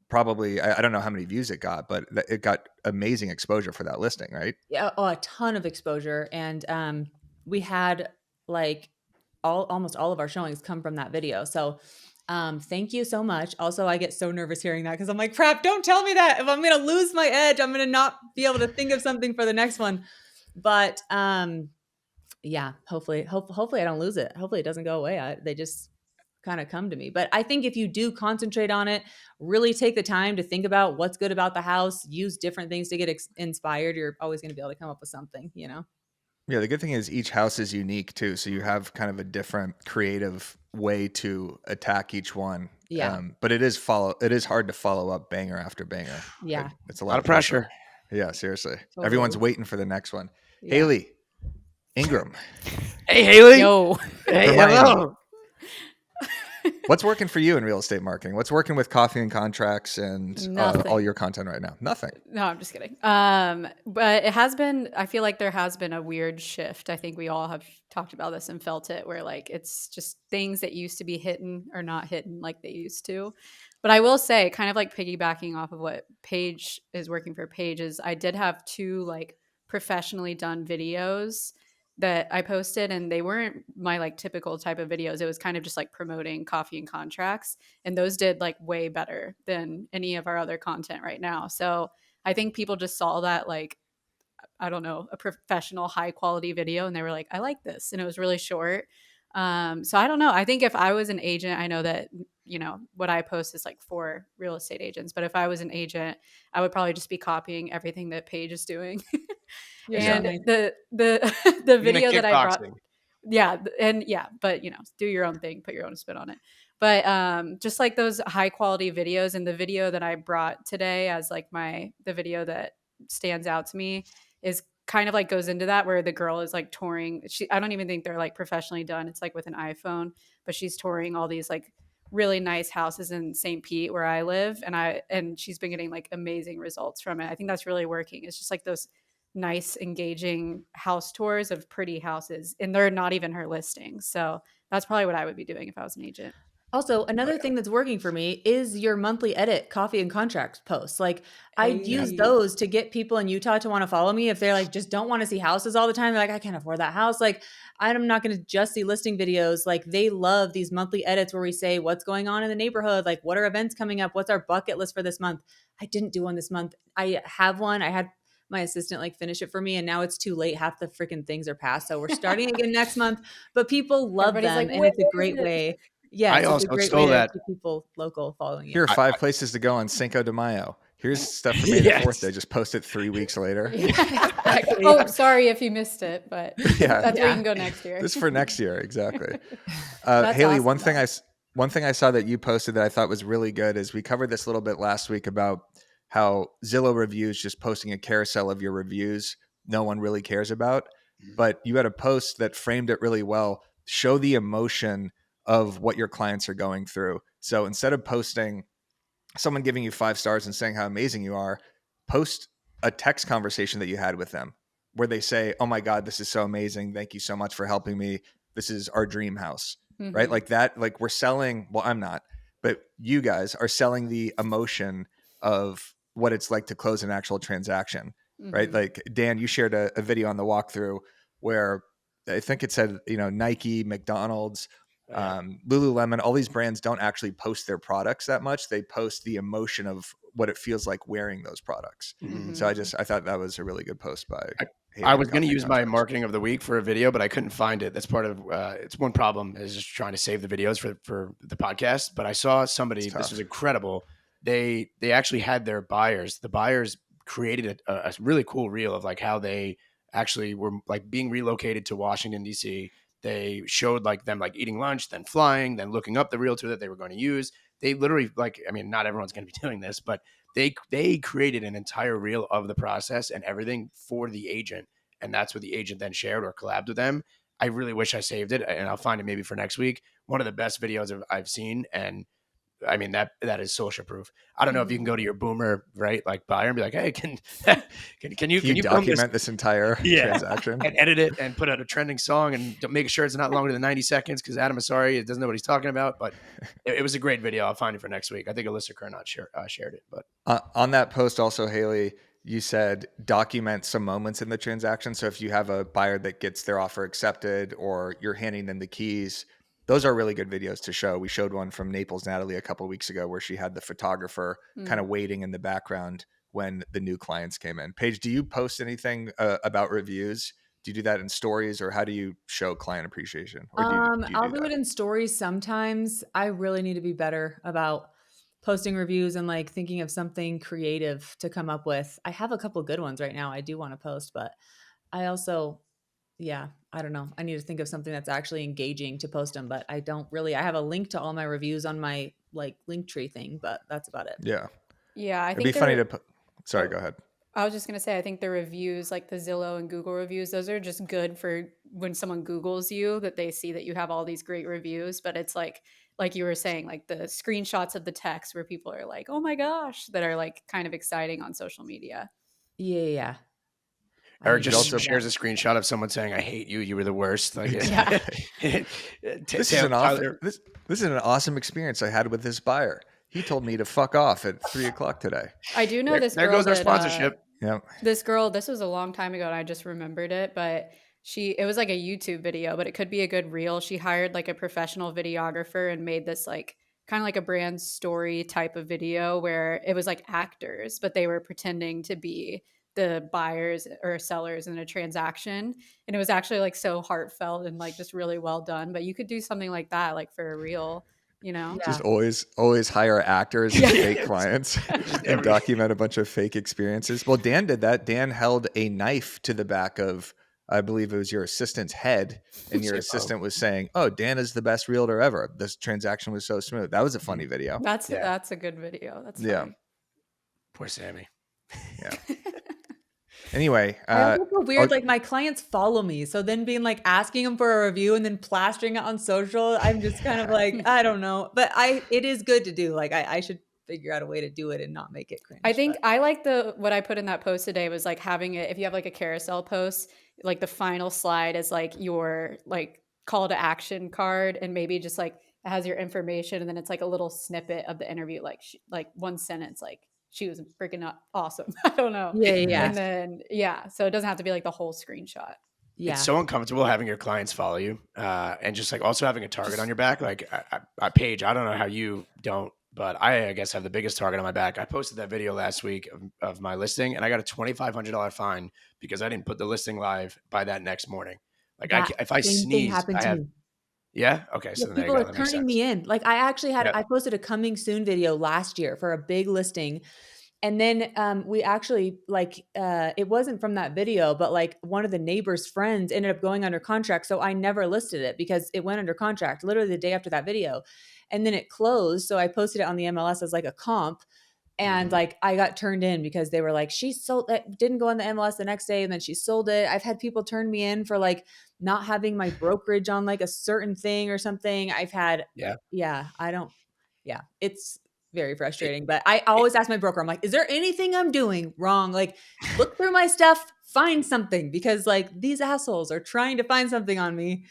probably, I don't know how many views it got, but it got amazing exposure for that listing, right? Yeah, a ton of exposure. And we had like almost all of our showings come from that video. So thank you so much. Also, I get so nervous hearing that because I'm like, crap, don't tell me that. If I'm going to lose my edge, I'm going to not be able to think of something for the next one. But yeah, hopefully I don't lose it. Hopefully it doesn't go away. They just kind of come to me. But I think if you do concentrate on it, really take the time to think about what's good about the house, use different things to get inspired, you're always going to be able to come up with something, you know? Yeah, the good thing is each house is unique too. So you have kind of a different creative way to attack each one. Yeah. But it is hard to follow up banger after banger. Yeah. It's a lot of pressure. Yeah, seriously. Totally. Everyone's waiting for the next one. Yeah. Haley Ingram. Hey, Haley. Yo. Hey, hello. What's working for you in real estate marketing? What's working with coffee and contracts and all your content right now? Nothing. No, I'm just kidding. But it has been, I feel like there has been a weird shift. I think we all have talked about this and felt it, where like it's just things that used to be hitting or not hitting like they used to. But I will say, kind of like piggybacking off of what Paige is working for Paige, is I did have 2 like professionally done videos that I posted, and they weren't my like typical type of videos. It was kind of just like promoting coffee and contracts, and those did like way better than any of our other content right now. So I think people just saw that, like, I don't know, a professional high quality video, and they were like, I like this, and it was really short. So I don't know. I think if I was an agent, I know that, you know, what I post is like for real estate agents, but if I was an agent, I would probably just be copying everything that Paige is doing. And the the video that I brought, but you know, do your own thing, put your own spin on it. But just like those high quality videos, and the video that I brought today as like the video that stands out to me is kind of like goes into that, where the girl is like touring. I don't even think they're like professionally done. It's like with an iPhone, but she's touring all these like really nice houses in St. Pete where I live, and she's been getting like amazing results from it. I think that's really working. It's just like those nice, engaging house tours of pretty houses, and they're not even her listings. So that's probably what I would be doing if I was an agent. Also, another thing that's working for me is your monthly edit coffee and contracts posts. Like I use those to get people in Utah to want to follow me. If they're like, just don't want to see houses all the time. They're like, I can't afford that house. Like I'm not going to just see listing videos. Like they love these monthly edits where we say what's going on in the neighborhood. Like what are events coming up? What's our bucket list for this month? I didn't do one this month. I have one. I had my assistant like finish it for me, and now it's too late. Half the freaking things are passed. So we're starting again next month, but people love them. Like, and it's a great way. Yeah, I also stole that. To people local following you. Here are 5 places to go on Cinco de Mayo. Here's stuff for May the 4th. They just post it 3 weeks later. Oh, sorry if you missed it, but that's where you can go next year. This is for next year, exactly. Haley, awesome, one thing I saw that you posted that I thought was really good is we covered this a little bit last week about how Zillow reviews, just posting a carousel of your reviews, no one really cares about. But you had a post that framed it really well. Show the emotion of what your clients are going through. So instead of posting someone giving you 5 stars and saying how amazing you are, post a text conversation that you had with them where they say, oh my God, this is so amazing. Thank you so much for helping me. This is our dream house, right? Like that, like we're selling, well, I'm not, but you guys are selling the emotion of what it's like to close an actual transaction, right? Like Dan, you shared a video on the walkthrough where I think it said, you know, Nike, McDonald's, Lululemon, all these brands don't actually post their products that much. They post the emotion of what it feels like wearing those products. So I thought that was a really good post by I was going to use my marketing of the week for a video, but I couldn't find it. That's part of it's one problem is just trying to save the videos for the podcast. But I saw somebody, this was incredible. They actually had their buyers. The buyers created a really cool reel of like how they actually were like being relocated to Washington, D.C. They showed like them like eating lunch, then flying, then looking up the realtor that they were going to use. They literally like, I mean, not everyone's going to be doing this, but they created an entire reel of the process and everything for the agent. And that's what the agent then shared or collabed with them. I really wish I saved it, and I'll find it maybe for next week. One of the best videos I've seen. And I mean, that is social proof. I don't know if you can go to your boomer, right, like buyer and be like, hey, can you document this entire transaction and edit it and put out a trending song and make sure it's not longer than 90 seconds because Adam Asari, it doesn't know what he's talking about. But it was a great video. I'll find it for next week. I think Alyssa Kernot shared it. But on that post also, Haley, you said document some moments in the transaction. So if you have a buyer that gets their offer accepted or you're handing them the keys, those are really good videos to show. We showed one from Naples Natalie a couple of weeks ago where she had the photographer kind of waiting in the background when the new clients came in. Paige, do you post anything about reviews? Do you do that in stories, or how do you show client appreciation? Or I'll do it in stories sometimes. I really need to be better about posting reviews and like thinking of something creative to come up with. I have a couple good ones right now I do want to post, but I also, I don't know. I need to think of something that's actually engaging to post them, but I don't really. I have a link to all my reviews on my like Linktree thing, but that's about it. Yeah. Yeah. I It'd think be funny to sorry, go ahead. I was just going to say, I think the reviews, like the Zillow and Google reviews, those are just good for when someone Googles you, that they see that you have all these great reviews. But it's like you were saying, like the screenshots of the text where people are like, oh my gosh, that are like kind of exciting on social media. Yeah. Eric just shares a screenshot of someone saying, I hate you. You were the worst. Like, This is an awesome experience I had with this buyer. He told me to fuck off at 3:00 today. I do know this girl. There goes our sponsorship. This girl, this was a long time ago and I just remembered it, but it was like a YouTube video, but it could be a good reel. She hired like a professional videographer and made this like kind of like a brand story type of video where it was like actors, but they were pretending to be the buyers or sellers in a transaction. And it was actually like so heartfelt and like just really well done. But you could do something like that, like for a reel. Just always hire actors and fake clients and document a bunch of fake experiences. Well, Dan did that. Dan held a knife to the back of, I believe it was your assistant's head, and your assistant was saying, "Oh, Dan is the best realtor ever. This transaction was so smooth." That was a funny video. That's a good video. That's funny. Poor Sammy. Yeah. Anyway, I feel weird. Like my clients follow me, so then being like asking them for a review and then plastering it on social, I'm just kind of like, I don't know. But it is good to do. Like I should figure out a way to do it and not make it cringe. I think I like what I put in that post today was like having it. If you have like a carousel post, like the final slide is like your like call to action card, and maybe just like it has your information, and then it's like a little snippet of the interview, like one sentence, like, she was freaking awesome. I don't know. Yeah. And then, so it doesn't have to be like the whole screenshot. Yeah. It's so uncomfortable having your clients follow you and just like also having a target on your back. Like Paige, I don't know how you don't, but I guess have the biggest target on my back. I posted that video last week of my listing and I got a $2,500 fine because I didn't put the listing live by that next morning. Like if I sneeze, I have... Yeah. Okay. So people are turning me in. Like I actually I posted a coming soon video last year for a big listing. And then we actually it wasn't from that video, but like one of the neighbor's friends ended up going under contract. So I never listed it because it went under contract literally the day after that video. And then it closed. So I posted it on the MLS as like a comp. And like I got turned in because they were like, she sold it, didn't go on the MLS the next day, and then she sold it. I've had people turn me in for like not having my brokerage on like a certain thing or something. I've had it's very frustrating. But I always ask my broker, I'm like, is there anything I'm doing wrong? Like look through my stuff, find something, because like these assholes are trying to find something on me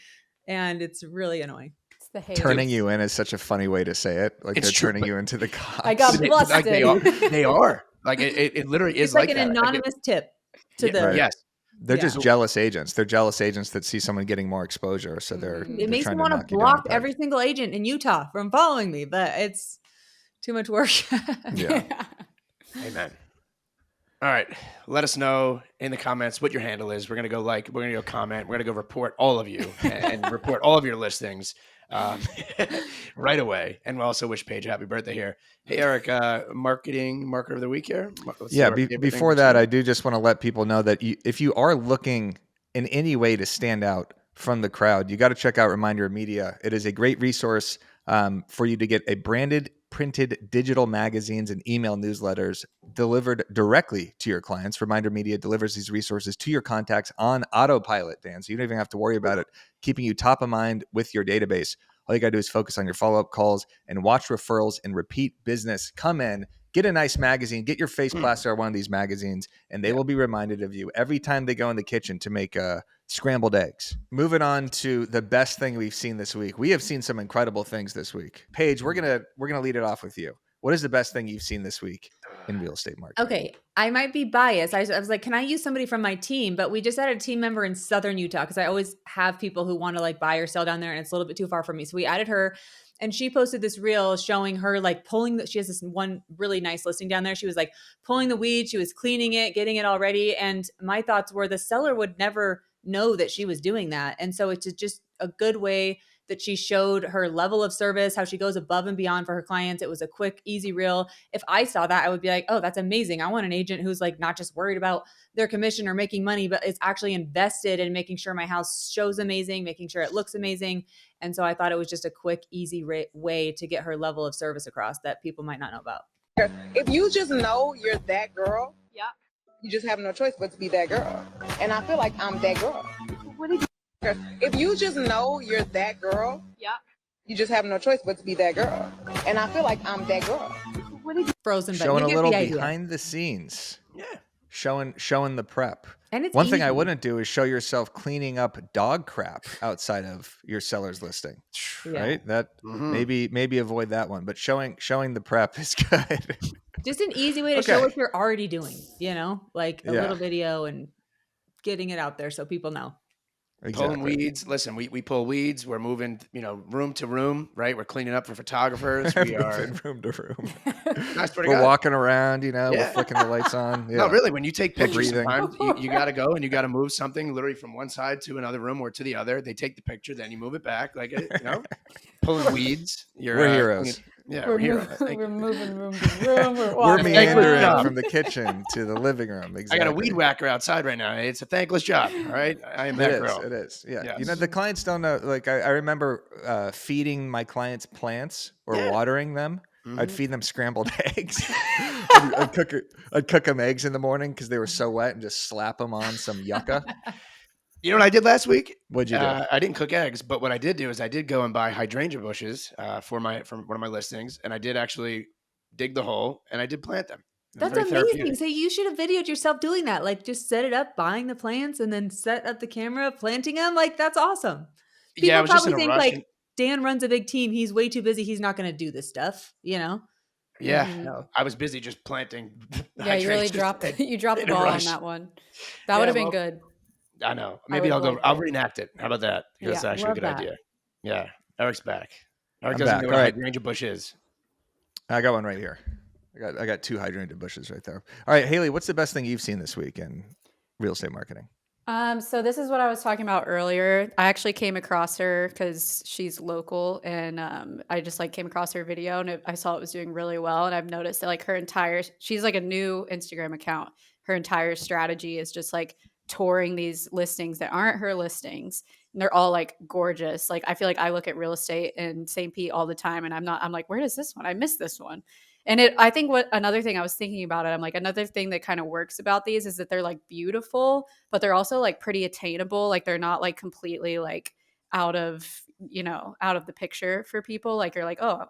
and it's really annoying. The turning you in is such a funny way to say it. Like they're turning you into the cops. I got busted. Like they are. Like it literally is. It's like an anonymous tip to the. Yes. They're just jealous agents. They're jealous agents that see someone getting more exposure. So it makes me want to block every single agent in Utah from following me, but it's too much work. Yeah. Amen. All right. Let us know in the comments what your handle is. We're going to go we're going to go comment. We're going to go report all of you and report all of your listings right away. And we'll also wish Paige a happy birthday here. Hey, Eric, marketer of the week here. Before that, I do just want to let people know that if you are looking in any way to stand out from the crowd, you got to check out Reminder Media. It is a great resource for you to get a branded, printed digital magazines and email newsletters delivered directly to your clients. Reminder Media delivers these resources to your contacts on autopilot, Dan. So you don't even have to worry about it, keeping you top of mind with your database. All you got to do is focus on your follow-up calls and watch referrals and repeat business come in. Get a nice magazine, get your face plastered on one of these magazines, and they will be reminded of you every time they go in the kitchen to make scrambled eggs. Moving on to the best thing we've seen this week. We have seen some incredible things this week. Paige, we're gonna lead it off with you. What is the best thing you've seen this week in real estate marketing? Okay, I might be biased. I was like, can I use somebody from my team? But we just had a team member in Southern Utah because I always have people who want to like buy or sell down there, and it's a little bit too far from me. So we added her, and she posted this reel showing her like pulling she has this one really nice listing down there. She was like pulling the weeds, she was cleaning it, getting it all ready. And my thoughts were the seller would never know that she was doing that. And so it's just a good way that she showed her level of service, how she goes above and beyond for her clients. It was a quick, easy reel. If I saw that, I would be like, oh, that's amazing. I want an agent who's like not just worried about their commission or making money, but is actually invested in making sure my house shows amazing, making sure it looks amazing. And so I thought it was just a quick, easy way to get her level of service across that people might not know about. If you just know you're that girl, you just have no choice but to be that girl. And I feel like I'm that girl. If you just know you're that girl, you just have no choice but to be that girl. And I feel like I'm that girl. Frozen, showing a little behind the scenes. Yeah. Showing the prep. And it's one thing I wouldn't do is show yourself cleaning up dog crap outside of your seller's listing. Yeah. Right? That maybe avoid that one. But showing the prep is good. Just an easy way to show what you're already doing, like a little video and getting it out there so people know. Exactly. Pulling weeds. Listen, we pull weeds. We're moving, room to room, right? We're cleaning up for photographers. We are room to room. We're walking around, we're flicking the lights on. Yeah. No, really, when you take pictures, sometimes you got to go and you got to move something literally from one side to another room or to the other. They take the picture, then you move it back, pulling weeds. We're heroes. We're heroes. We're moving room to room. We're meandering from the kitchen to the living room. Exactly. I got a weed whacker outside right now. It's a thankless job. All right, I am that girl. It is. Yeah. Yes. The clients don't know. Like I remember feeding my clients plants or watering them. Mm-hmm. I'd feed them scrambled eggs. I'd cook them eggs in the morning because they were so wet, and just slap them on some yucca. You know what I did last week? What'd you do? I didn't cook eggs, but what I did do is I did go and buy hydrangea bushes from one of my listings, and I did actually dig the hole and I did plant them. That's amazing. So you should have videoed yourself doing that. Like just set it up, buying the plants, and then set up the camera, planting them. Like that's awesome. People I was probably just in a think rush. Dan runs a big team. He's way too busy. He's not going to do this stuff, Yeah, no, I was busy just planting. Yeah, you really dropped the ball on that one. That would have been good. I know. Maybe I'll reenact it. How about that? That's actually a good idea. Yeah. Eric's back. Eric doesn't know what a hydrangea bush is. I got one right here. I got 2 hydrangea bushes right there. All right, Haley, what's the best thing you've seen this week in real estate marketing? So this is what I was talking about earlier. I actually came across her because she's local, and I just came across her video, and I saw it was doing really well. And I've noticed that she's like a new Instagram account. Her entire strategy is just touring these listings that aren't her listings, and they're all gorgeous. I feel like I look at real estate in St. Pete all the time, and I'm like, where is this one? I missed this one. And I think another thing I was thinking about it, I'm like, another thing that kind of works about these is that they're beautiful, but they're also pretty attainable. They're not completely out of the picture for people. You're oh,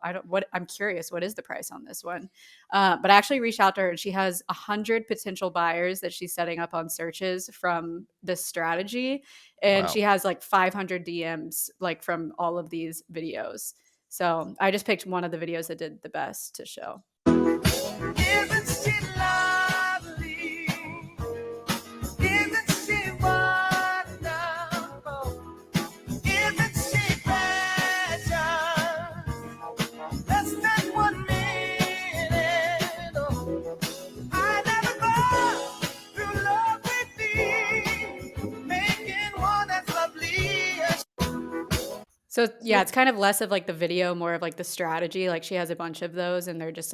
I'm curious, what is the price on this one? But I actually reached out to her, and she has 100 potential buyers that she's setting up on searches from this strategy. And she has 500 DMs from all of these videos. So I just picked one of the videos that did the best to show. Isn't she lovely? Isn't she wonderful? Isn't she precious? Less than 1 minute. Oh, I never go through love with thee, making one that's lovely. So yeah, it's kind of less of the video, more of the strategy. She has a bunch of those, and they're just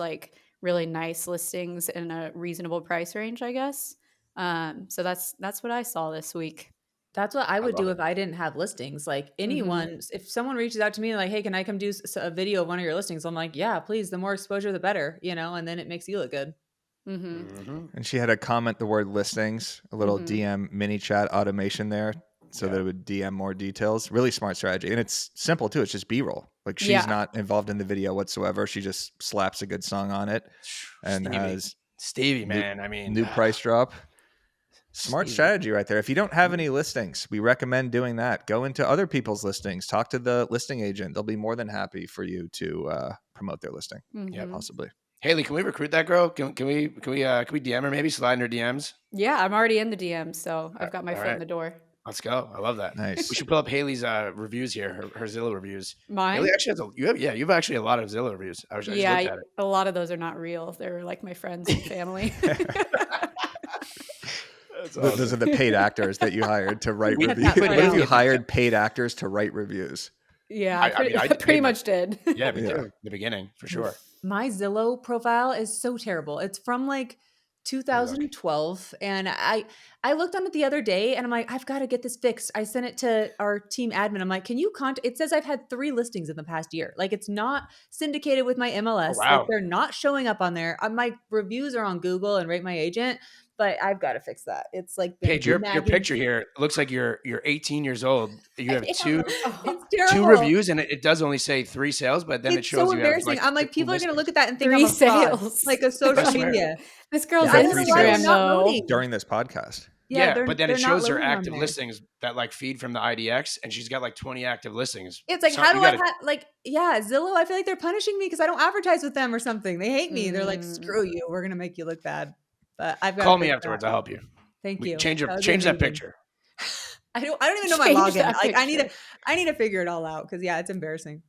really nice listings in a reasonable price range, I guess. So that's what I saw this week. That's what I would do if I didn't have listings. Anyone, if someone reaches out to me hey, can I come do a video of one of your listings? I'm like, yeah, please. The more exposure, the better, and then it makes you look good. And she had a comment the word listings, a little DM mini chat automation there. So that it would DM more details. Really smart strategy. And it's simple too. It's just B-roll. Like she's not involved in the video whatsoever. She just slaps a good song on it and has Stevie, man. I mean, new price drop. Smart strategy right there. If you don't have any listings, we recommend doing that. Go into other people's listings. Talk to the listing agent. They'll be more than happy for you to promote their listing. Yeah, possibly. Haley, can we recruit that girl? Can we DM her maybe? Slide in her DMs? Yeah, I'm already in the DMs, so I've got my foot in the door. Let's go. I love that. Nice. We should pull up Haley's reviews here, her Zillow reviews. Mine? Haley actually has you've actually a lot of Zillow reviews. I just looked at it. A lot of those are not real. They're like my friends and family. Awesome. Those are the paid actors that you hired to write reviews. What if you hired paid actors to write reviews? Yeah, I pretty much did. Yeah, me too. The beginning, for sure. My Zillow profile is so terrible. It's from like 2012. And I looked on it the other day and I'm like, I've got to get this fixed. I sent it to our team admin. I'm like, can you it says I've had 3 listings in the past year. Like it's not syndicated with my MLS. Oh, wow. Like they're not showing up on there. My reviews are on Google and Rate My Agent, but I've got to fix that. It's like Paige, your picture here looks like you're 18 years old. You have two reviews, and it does only say 3 sales, but then it shows so you embarrassing. Have, I'm like, people are going to look at that and think 3 I'm a sales, fraud, like a social media. This girl's Instagram though. During this podcast. Yeah, but then it shows her active listings that like feed from the IDX, and she's got like 20 active listings. It's like, how do I Zillow? I feel like they're punishing me because I don't advertise with them or something. They hate me. They're like, screw you. We're going to make you look bad. But I've got call me afterwards. I'll help you. Thank you. Change that picture. I don't even know my login. Like I need to figure it all out because it's embarrassing.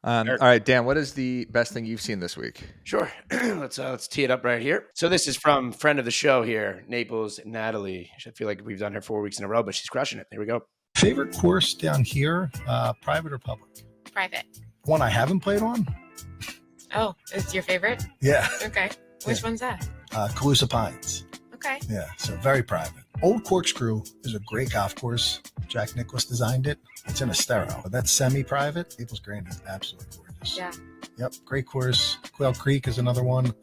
All right, Dan, what is the best thing you've seen this week? Sure. Let's tee it up right here. So this is from friend of the show here, Naples Natalie. I feel like we've done her 4 weeks in a row, but she's crushing it. Here we go. Favorite course down here, private or public? Private. One I haven't played on? Oh, it's your favorite? Yeah. Okay. Which one's that? Calusa Pines. Okay. Yeah, so very private. Old Corkscrew is a great golf course. Jack Nicklaus designed it. It's in Estero, but that's semi-private. Naples Grand is absolutely gorgeous. Yeah. Yep, great course. Quail Creek is another one.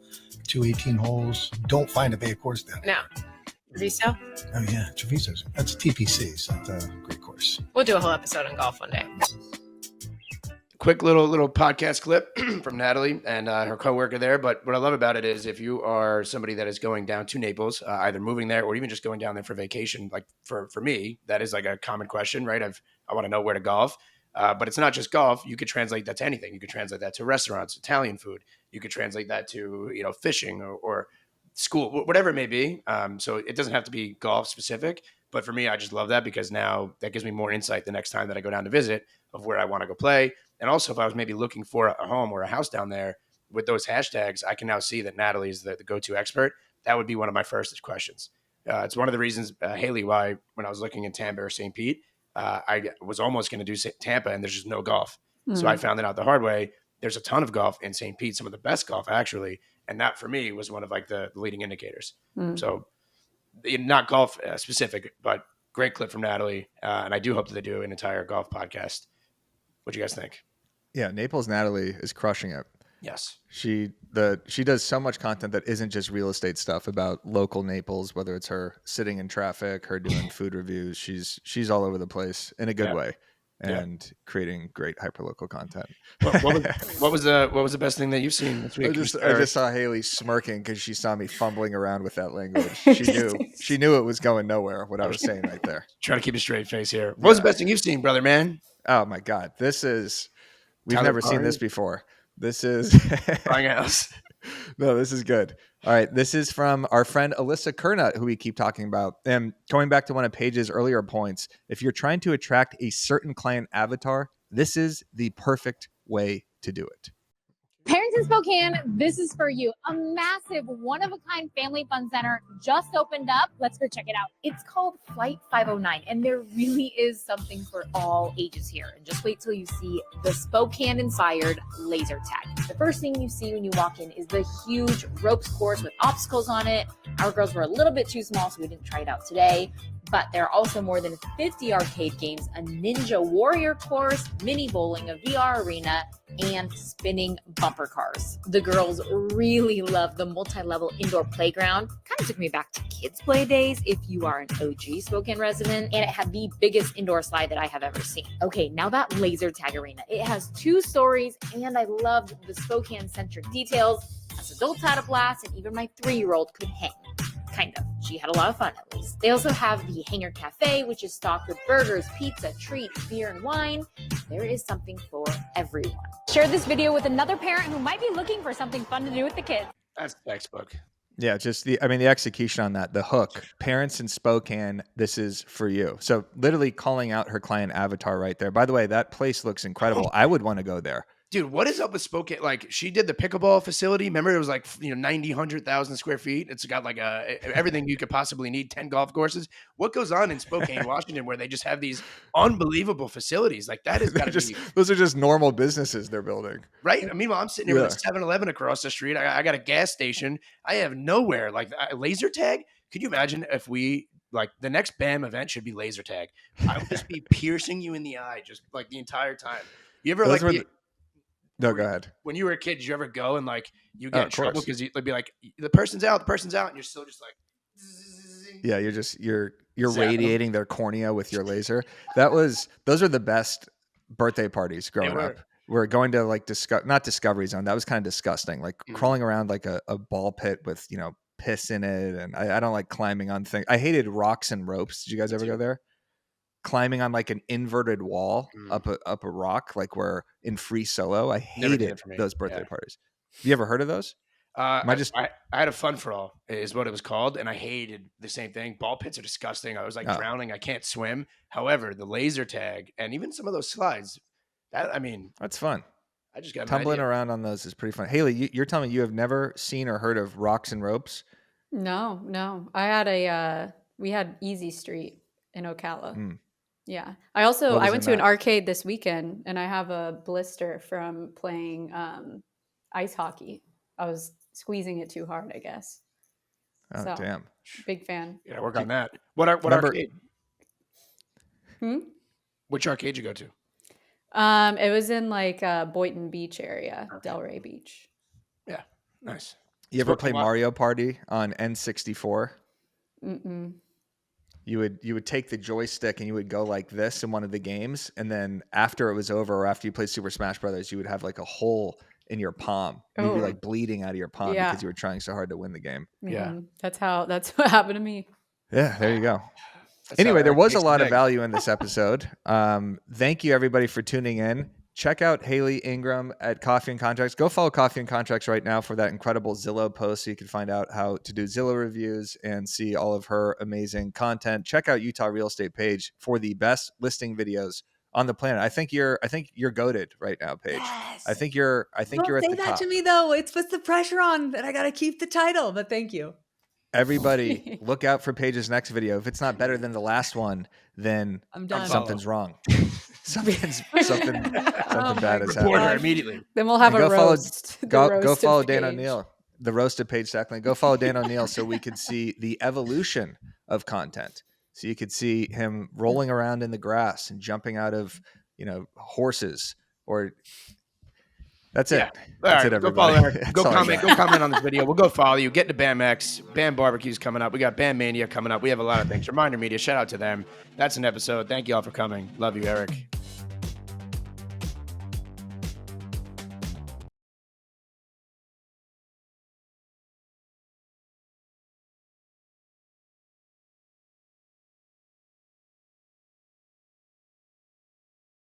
2 18 holes. Don't find a bad course down there. No. Treviso? Oh, yeah, Treviso's. That's a TPC, so it's a great course. We'll do a whole episode on golf one day. Quick little podcast clip from Natalie and her coworker there. But what I love about it is if you are somebody that is going down to Naples, either moving there or even just going down there for vacation, like for me, that is like a common question, right? I want to know where to golf. But it's not just golf. You could translate that to anything. You could translate that to restaurants, Italian food. You could translate that to, fishing or school, whatever it may be. So it doesn't have to be golf specific. But for me, I just love that because now that gives me more insight the next time that I go down to visit of where I want to go play. And also, if I was maybe looking for a home or a house down there with those hashtags, I can now see that Natalie is the go-to expert. That would be one of my first questions. It's one of the reasons, Haley, why when I was looking in Tampa or St. Pete, I was almost going to do Tampa and there's just no golf. So I found it out the hard way. There's a ton of golf in St. Pete, some of the best golf actually. And that for me was one of like the leading indicators. So not golf specific, but great clip from Natalie. And I do hope that they do an entire golf podcast. What do you guys think? Yeah, Naples Natalie is crushing it. Yes. She does so much content that isn't just real estate stuff about local Naples, whether it's her sitting in traffic, her doing food reviews. She's all over the place in a good way and creating great hyperlocal content. What was the best thing that you've seen this week? I just saw Haley smirking because she saw me fumbling around with that language. She knew it was going nowhere, what I was saying right there. Trying to keep a straight face here. What was the best thing you've seen, brother man? Oh my God. We've never seen this before. This is No, this is good. All right. This is from our friend Alyssa Kernut, who we keep talking about. And going back to one of Paige's earlier points, if you're trying to attract a certain client avatar, this is the perfect way to do it. Parents in Spokane, this is for you. A massive one-of-a-kind family fun center just opened up. Let's go check it out. It's called Flight 509, and there really is something for all ages here. And just wait till you see the Spokane-inspired laser tag. The first thing you see when you walk in is the huge ropes course with obstacles on it. Our girls were a little bit too small, so we didn't try it out today. But there are also more than 50 arcade games, a Ninja Warrior course, mini bowling, a VR arena, and spinning bumper cars. The girls really love the multi-level indoor playground. Kind of took me back to kids' play days if you are an OG Spokane resident, and it had the biggest indoor slide that I have ever seen. Okay, now that laser tag arena. It has 2 stories, and I loved the Spokane-centric details. Us adults had a blast, and even my 3-year-old could hang. Kind of. She had a lot of fun, at least. They also have the Hangar Cafe, which is stocked with burgers, pizza, treats, beer, and wine. There is something for everyone. Share this video with another parent who might be looking for something fun to do with the kids. That's textbook. Yeah, just the execution on that, the hook. Parents in Spokane, this is for you. So literally calling out her client avatar right there. By the way, that place looks incredible. I would want to go there. Dude, what is up with Spokane? Like, she did the pickleball facility. Remember, it was like 90, 100,000 square feet. It's got like everything you could possibly need. 10 golf courses. What goes on in Spokane, Washington, where they just have these unbelievable facilities? Like, that is got to be. Those are just normal businesses they're building, right? Meanwhile, I'm sitting here with a 7-Eleven across the street. I got a gas station. I have nowhere. Like, laser tag. Could you imagine if we like the next BAM event should be laser tag? I would just be piercing you in the eye, just like the entire time. You ever No, go ahead. When you were a kid, did you ever go and like you get in trouble because they'd be like, the person's out, and you're still just like, yeah, you're radiating their cornea with your laser. Those are the best birthday parties growing up. We're going to like not Discovery Zone. That was kind of disgusting. Like crawling around like a ball pit with piss in it, and I don't like climbing on things. I hated rocks and ropes. Did you guys ever go there? Climbing on like an inverted wall up a rock, like we're in Free Solo. I hated those birthday parties. Have you ever heard of those? I had a fun for all is what it was called, and I hated the same thing. Ball pits are disgusting. I was like drowning. I can't swim. However, the laser tag and even some of those slides, that's fun. I just got tumbling around on those is pretty fun. Haley, you're telling me you have never seen or heard of Rocks and Ropes? No. I had we had Easy Street in Ocala. Yeah. I went to an arcade this weekend, and I have a blister from playing ice hockey. I was squeezing it too hard, I guess. Oh, so, damn. Big fan. Yeah, work on that. What arcade? Which arcade you go to? It was in like Boynton Beach area, Delray Beach. Yeah, nice. You ever play Mario Party on N64? Mm-mm. You would take the joystick and you would go like this in one of the games, and then after it was over, or after you played Super Smash Brothers, you would have like a hole in your palm. You'd be like bleeding out of your palm because you were trying so hard to win the game. Mm-hmm. Yeah, that's what happened to me. Yeah, there you go. Anyway, there was a lot of value in this episode. Thank you everybody for tuning in. Check out Haley Ingram at Coffee and Contracts. Go follow Coffee and Contracts right now for that incredible Zillow post so you can find out how to do Zillow reviews and see all of her amazing content. Check out Utah Real Estate Paige for the best listing videos on the planet. I think you're goated right now, Paige. Yes. I think you're at the top. Don't say that to me though. It puts the pressure on that I got to keep the title, but thank you. Everybody look out for Paige's next video. If it's not better than the last one, then I'm done. Something's wrong. something bad has happened. Report her immediately. Then we'll have a roast. Go follow Dan O'Neill. The roasted Paige Sackling. Go follow Dan O'Neill so we could see the evolution of content. So you could see him rolling around in the grass and jumping out of, horses or. That's it. That's it, everybody. Go comment on this video. We'll go follow you. Get to BAMX. BAM Barbecue's coming up. We got BAM Mania coming up. We have a lot of things. Reminder Media, shout out to them. That's an episode. Thank you all for coming. Love you, Eric.